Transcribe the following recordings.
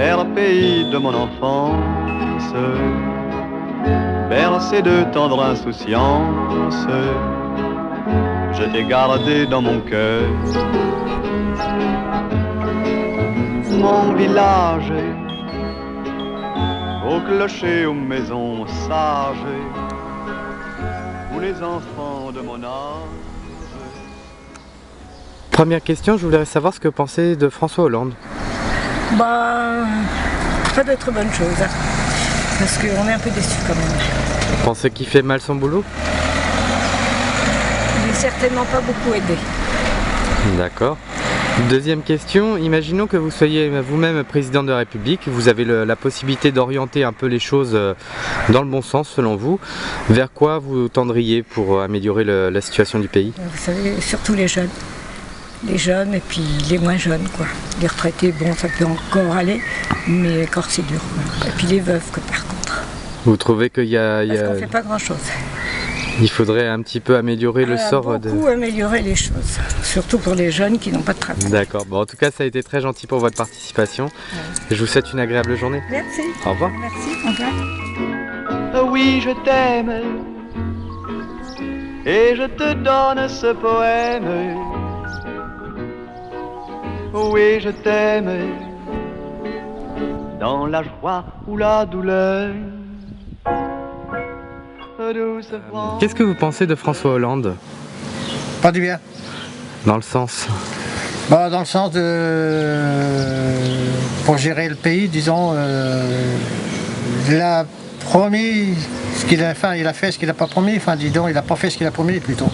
vers le pays de mon enfance, bercé de tendre insouciance, je t'ai gardé dans mon cœur. Mon village, au clocher, aux maisons sages, où les enfants de mon âge. Première question, je voudrais savoir ce que vous pensez de François Hollande. Bah, pas de très bonnes choses, hein, parce qu'on est un peu déçus quand même. Vous pensez qu'il fait mal son boulot? Il n'est certainement pas beaucoup aidé. D'accord. Deuxième question, imaginons que vous soyez vous-même président de la République, vous avez la possibilité d'orienter un peu les choses dans le bon sens selon vous. Vers quoi vous tendriez pour améliorer la situation du pays? Vous savez, surtout les jeunes. Les jeunes et puis les moins jeunes, quoi. Les retraités, bon, ça peut encore aller, mais encore c'est dur. Quoi. Et puis les veuves, que par contre. Vous trouvez qu'il y a... Parce qu'on ne fait pas grand-chose. Il faudrait un petit peu améliorer le sort beaucoup améliorer les choses, surtout pour les jeunes qui n'ont pas de travail. D'accord, bon, en tout cas ça a été très gentil pour votre participation. Je vous souhaite une agréable journée. Merci. Au revoir. Merci, au revoir. Oui, je t'aime, et je te donne ce poème. Oui, je t'aime, dans la joie ou la douleur. Qu'est-ce que vous pensez de François Hollande? Pas du bien. Dans le sens? Bah, dans le sens de... Pour gérer le pays, disons, il a promis ce qu'il a, enfin, il a fait ce qu'il n'a pas promis, enfin, dis donc, il n'a pas fait ce qu'il a promis plutôt.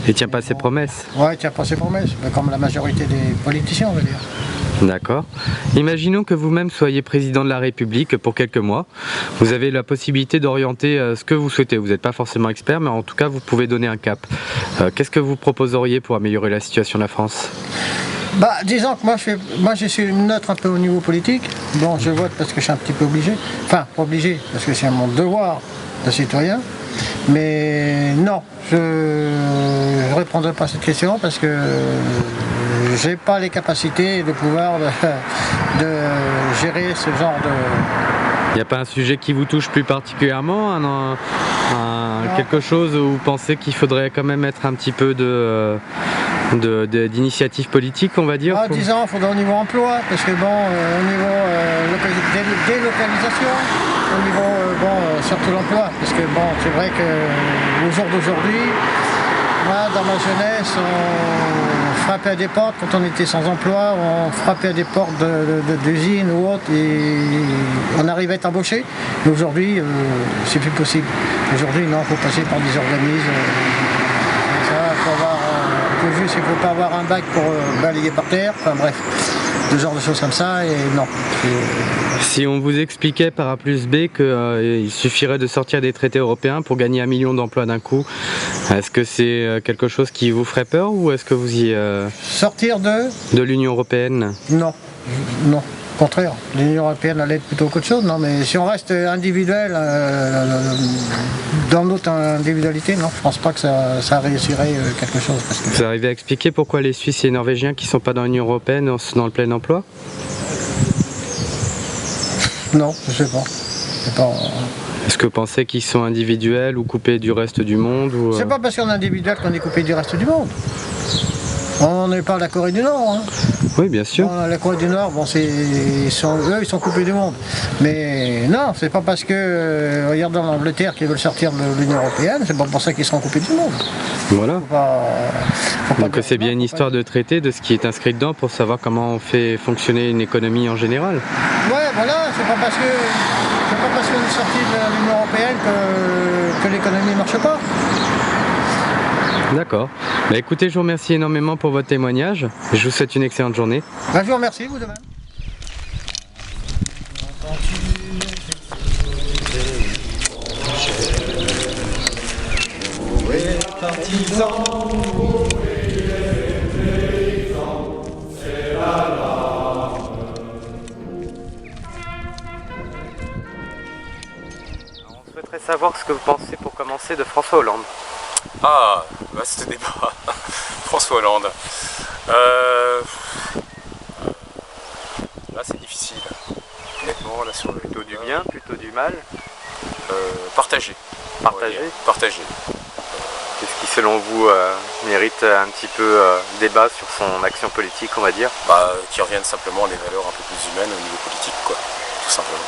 Il tient pas ses promesses? Ouais, il tient pas ses promesses, comme la majorité des politiciens, on va dire. D'accord. Imaginons que vous-même soyez président de la République pour quelques mois. Vous avez la possibilité d'orienter ce que vous souhaitez. Vous n'êtes pas forcément expert, mais en tout cas, vous pouvez donner un cap. Qu'est-ce que vous proposeriez pour améliorer la situation de la France? Bah, disons que moi je suis neutre un peu au niveau politique. Bon, je vote parce que je suis un petit peu obligé. Enfin, pas obligé, parce que c'est mon devoir de citoyen. Mais non, je ne répondrai pas à cette question parce que j'ai pas les capacités de pouvoir de gérer ce genre de... Il n'y a pas un sujet qui vous touche plus particulièrement, quelque chose où vous pensez qu'il faudrait quand même être un petit peu d'initiative politique, on va dire? Disons, il faudrait au niveau emploi, parce que bon, au niveau délocalisation, au niveau, surtout l'emploi, parce que bon, c'est vrai qu'au jour d'aujourd'hui, moi, dans ma jeunesse, on frappait à des portes quand on était sans emploi, on frappait à des portes d'usines ou autres et on arrivait à être embauché. Mais aujourd'hui, c'est plus possible. Aujourd'hui, non, il faut passer par des organismes. Il ne faut pas avoir un bac pour balayer par terre, enfin bref, ce genre de choses comme ça, et non. Si on vous expliquait par A plus B qu'il suffirait de sortir des traités européens pour gagner 1 million d'emplois d'un coup, est-ce que c'est quelque chose qui vous ferait peur ou est-ce que vous y... Sortir de l'Union européenne? Non, non. Au contraire, l'Union européenne elle aide plutôt qu'autre chose, non, mais si on reste individuel dans notre individualité, non, je pense pas que ça réussirait quelque chose. Parce que... Vous arrivez à expliquer pourquoi les Suisses et les Norvégiens qui ne sont pas dans l'Union européenne sont dans le plein emploi? Non, je sais pas. Est-ce que vous pensez qu'ils sont individuels ou coupés du reste du monde ou... C'est pas parce qu'on est individuel qu'on est coupé du reste du monde. On n'est pas la Corée du Nord. Hein. Oui, bien sûr. Bon, la Corée du Nord, bon, ils sont coupés du monde. Mais non, c'est pas parce que, regarde dans l'Angleterre qu'ils veulent sortir de l'Union Européenne, c'est pas pour ça qu'ils seront coupés du monde. Voilà. Donc c'est bien une histoire de traité, de ce qui est inscrit dedans pour savoir comment on fait fonctionner une économie en général. Ouais, voilà, c'est pas parce qu'on est sorti de l'Union Européenne que l'économie ne marche pas. D'accord. Bah écoutez, je vous remercie énormément pour votre témoignage. Je vous souhaite une excellente journée. Bah, je vous remercie, vous de même. On souhaiterait savoir ce que vous pensez pour commencer de François Hollande. Ah, vaste débat. François Hollande. Là, c'est difficile. moment là sur le Plutôt du bien, plutôt du mal? partagé. Partagé? Partagé. Qu'est-ce qui selon vous mérite un petit peu débat sur son action politique, on va dire? Qui reviennent simplement à des valeurs un peu plus humaines au niveau politique, quoi, tout simplement.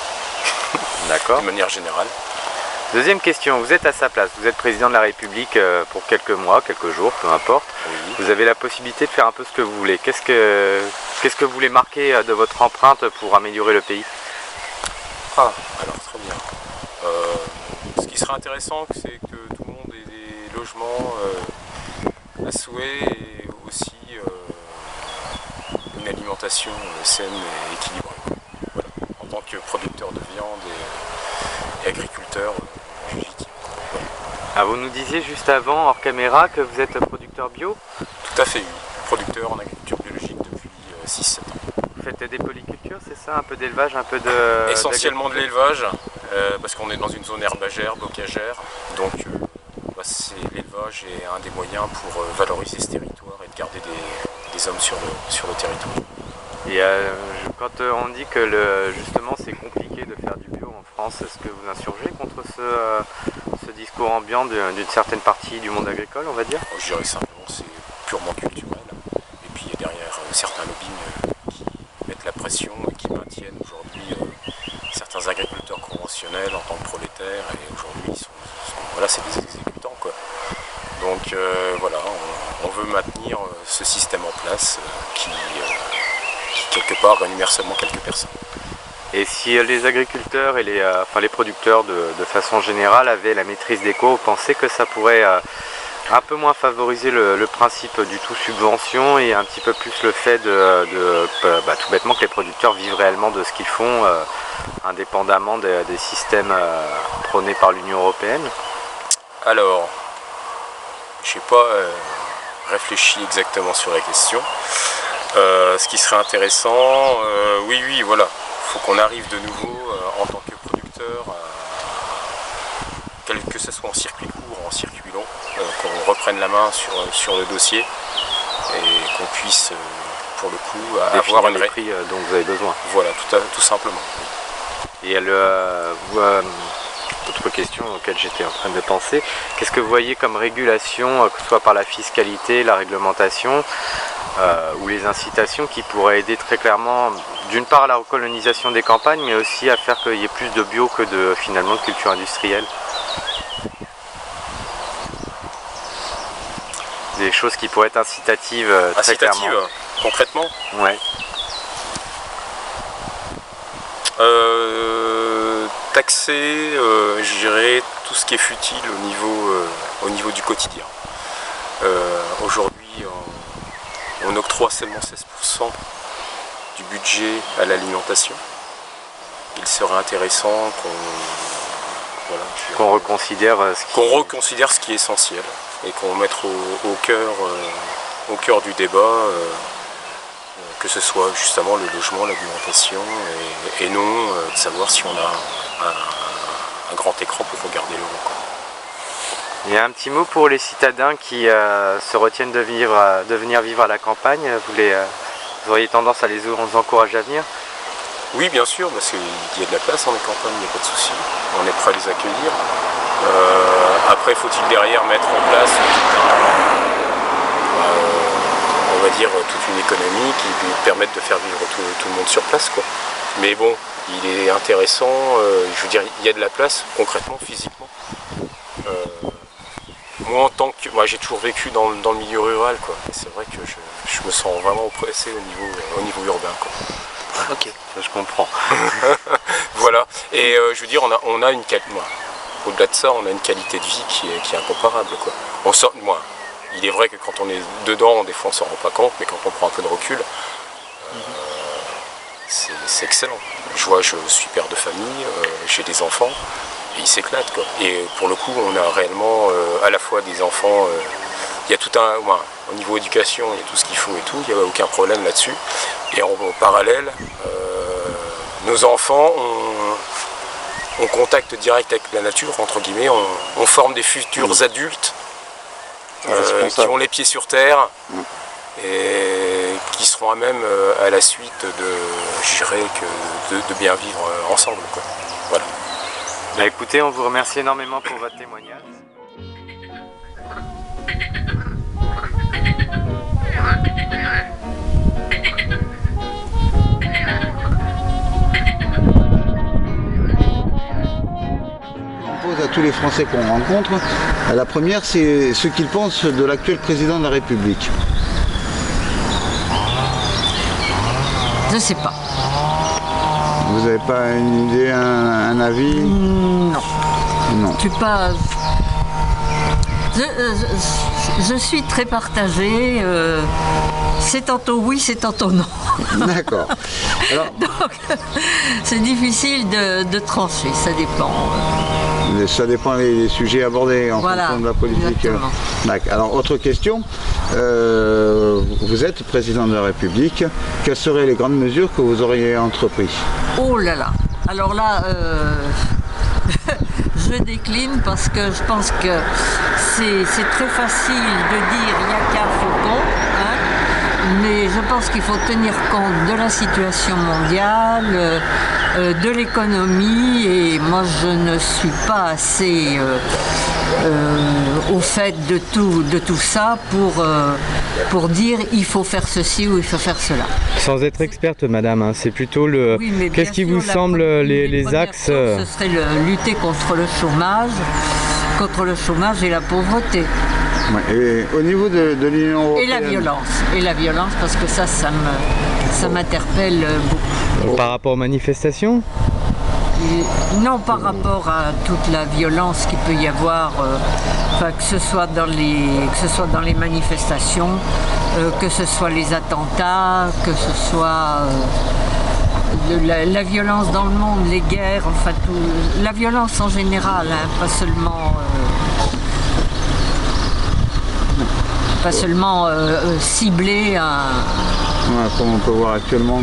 D'accord. De manière générale. Deuxième question, vous êtes à sa place, vous êtes président de la République pour quelques mois, quelques jours, peu importe. Oui. Vous avez la possibilité de faire un peu ce que vous voulez. Qu'est-ce que vous voulez marquer de votre empreinte pour améliorer le pays? Alors très bien. Ce qui serait intéressant, c'est que tout le monde ait des logements à souhait et aussi une alimentation saine et équilibrée. Voilà. En tant que producteur de viande et agriculteur légitime. Voilà. Ah, vous nous disiez juste avant, hors caméra, que vous êtes producteur bio? Tout à fait, oui. Producteur en agriculture biologique depuis 6-7 ans. Vous faites des polycultures, c'est ça? Un peu d'élevage, un peu de... Essentiellement de l'élevage, parce qu'on est dans une zone herbagère, bocagère, donc l'élevage est un des moyens pour valoriser ce territoire et de garder des hommes sur le territoire. Et quand on dit que justement c'est compliqué de faire du bio en France, est-ce que vous insurgez contre ce discours ambiant d'une certaine partie du monde agricole, on va dire? Je dirais simplement c'est purement culturel, et puis il y a derrière certains lobbying qui mettent la pression et qui maintiennent aujourd'hui certains agriculteurs conventionnels en tant que prolétaires, et aujourd'hui voilà, c'est des exécutants, quoi. Donc voilà, on veut maintenir ce système en place qui quelque part rémunère seulement quelques personnes. Et si les agriculteurs et les producteurs de façon générale avaient la maîtrise des coûts, vous pensez que ça pourrait un peu moins favoriser le principe du tout subvention et un petit peu plus le fait tout bêtement que les producteurs vivent réellement de ce qu'ils font, indépendamment des systèmes prônés par l'Union européenne? Alors, je n'ai pas réfléchi exactement sur la question. Ce qui serait intéressant, oui, voilà, il faut qu'on arrive de nouveau en tant que producteur, quel que ce soit en circuit court ou en circuit long, qu'on reprenne la main sur le dossier et qu'on puisse, pour le coup, avoir les prix dont vous avez besoin. Voilà, tout simplement. Et autre question auquel j'étais en train de penser, qu'est-ce que vous voyez comme régulation, que ce soit par la fiscalité, la réglementation ou les incitations qui pourraient aider très clairement d'une part à la recolonisation des campagnes, mais aussi à faire qu'il y ait plus de bio que de culture industrielle? Des choses qui pourraient être incitatives très clairement. Concrètement? Ouais. Taxer, je dirais, tout ce qui est futile au niveau du quotidien. Aujourd'hui, on octroie seulement 16% du budget à l'alimentation. Il serait intéressant qu'on reconsidère ce qui est essentiel et qu'on mette au cœur du débat, que ce soit justement le logement, l'alimentation, et non de savoir si on a un grand écran pour regarder l'euro. Il y a un petit mot pour les citadins qui se retiennent de venir vivre à la campagne. Vous auriez tendance à les encourager à venir? Oui, bien sûr, parce qu'il y a de la place dans les campagnes, il n'y a pas de souci. On est prêt à les accueillir. Après, faut-il derrière mettre en place on va dire toute une économie qui nous permette de faire vivre tout le monde sur place, quoi. Mais bon, il est intéressant, je veux dire, il y a de la place concrètement, physiquement. Moi j'ai toujours vécu dans le milieu rural, quoi. Et c'est vrai que je me sens vraiment oppressé au niveau urbain, quoi. Ok, je comprends. Voilà, et je veux dire, on a une qualité, au-delà de ça, on a une qualité de vie qui est incomparable, quoi. Il est vrai que quand on est dedans, des fois on s'en rend pas compte, mais quand on prend un peu de recul, c'est excellent. Je suis père de famille, j'ai des enfants, et ils s'éclatent, quoi. Et pour le coup, on a réellement à la fois des enfants, il y a tout au niveau éducation, il y a tout ce qu'il faut et tout, il n'y a aucun problème là-dessus. Et en parallèle, nos enfants ont contact direct avec la nature, entre guillemets, on forme des futurs adultes qui ont les pieds sur terre et qui seront sont à même à la suite de bien vivre ensemble, quoi. Voilà. Bah écoutez, on vous remercie énormément pour votre témoignage. On pose à tous les Français qu'on rencontre. La première, c'est ce qu'ils pensent de l'actuel président de la République. Je sais pas. Vous n'avez pas une idée, un avis? Non. Non. Je suis pas. Je suis très partagée. C'est tantôt oui, c'est tantôt non. D'accord. Alors, Donc, c'est difficile de trancher, ça dépend. ça dépend des sujets abordés en Voilà, fonction de la politique. exactement. D'accord. Alors, autre question. Vous êtes président de la République. Quelles seraient les grandes mesures que vous auriez entreprises? Oh là là. Alors là, je décline parce que je pense que c'est très facile de dire il n'y a qu'un faucon, hein, mais je pense qu'il faut tenir compte de la situation mondiale, de l'économie, et moi je ne suis pas assez au fait de tout ça pour dire il faut faire ceci ou il faut faire cela. Sans être experte, madame, hein, c'est plutôt le. Oui, mais Qu'est-ce qui bien vous sûr, semble les premières axes choses, ce serait lutter contre le chômage et la pauvreté. Ouais. Et au niveau de l'Union européenne. Et la violence, parce que ça m'interpelle beaucoup. par rapport aux manifestations? Non, par rapport à toute la violence qu'il peut y avoir, que ce soit dans les manifestations, que ce soit les attentats, que ce soit la violence dans le monde, les guerres, enfin tout, la violence en général, hein, pas seulement ciblée à... Ouais, comme on peut voir actuellement.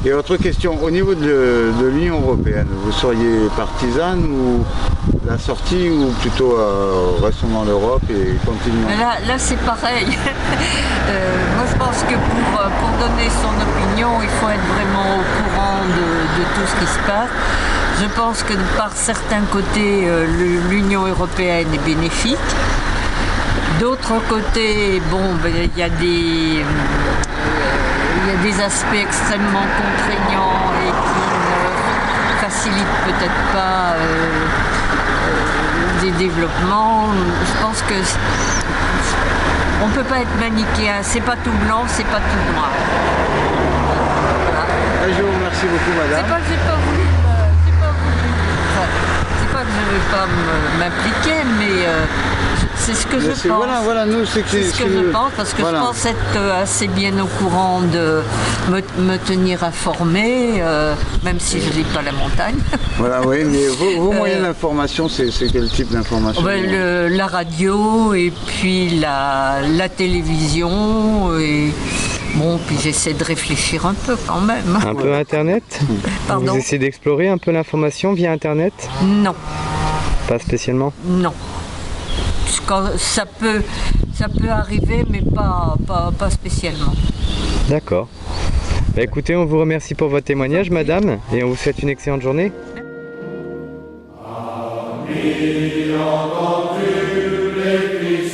Et autre question, au niveau de l'Union européenne, vous seriez partisane ou la sortie, ou plutôt restons dans l'Europe et continuons? Mais là c'est pareil. Moi je pense que pour donner son opinion, il faut être vraiment au courant de tout ce qui se passe. Je pense que par certains côtés, l'Union européenne est bénéfique. D'autre côté, bon, il y a des aspects extrêmement contraignants et qui ne facilitent peut-être pas des développements. Je pense que on ne peut pas être manichéen, c'est pas tout blanc, c'est pas tout noir. Voilà. Je vous remercie beaucoup, madame. C'est pas que j'ai pas voulu, c'est pas que je ne veux pas m'impliquer, mais c'est ce que je pense. Voilà, nous, c'est ce que je pense, parce que je pense être assez bien au courant de me tenir informée, même si je ne lis pas la montagne. Voilà, oui, mais vos moyens d'information, c'est quel type d'information? La radio, et puis la télévision, et bon, puis j'essaie de réfléchir un peu quand même. Un peu Internet? Pardon? Vous essayez d'explorer un peu l'information via Internet? Non. Pas spécialement? Non. Ça peut arriver, mais pas spécialement. D'accord. Bah écoutez, on vous remercie pour votre témoignage, madame, et on vous souhaite une excellente journée. Ami, entendu les cris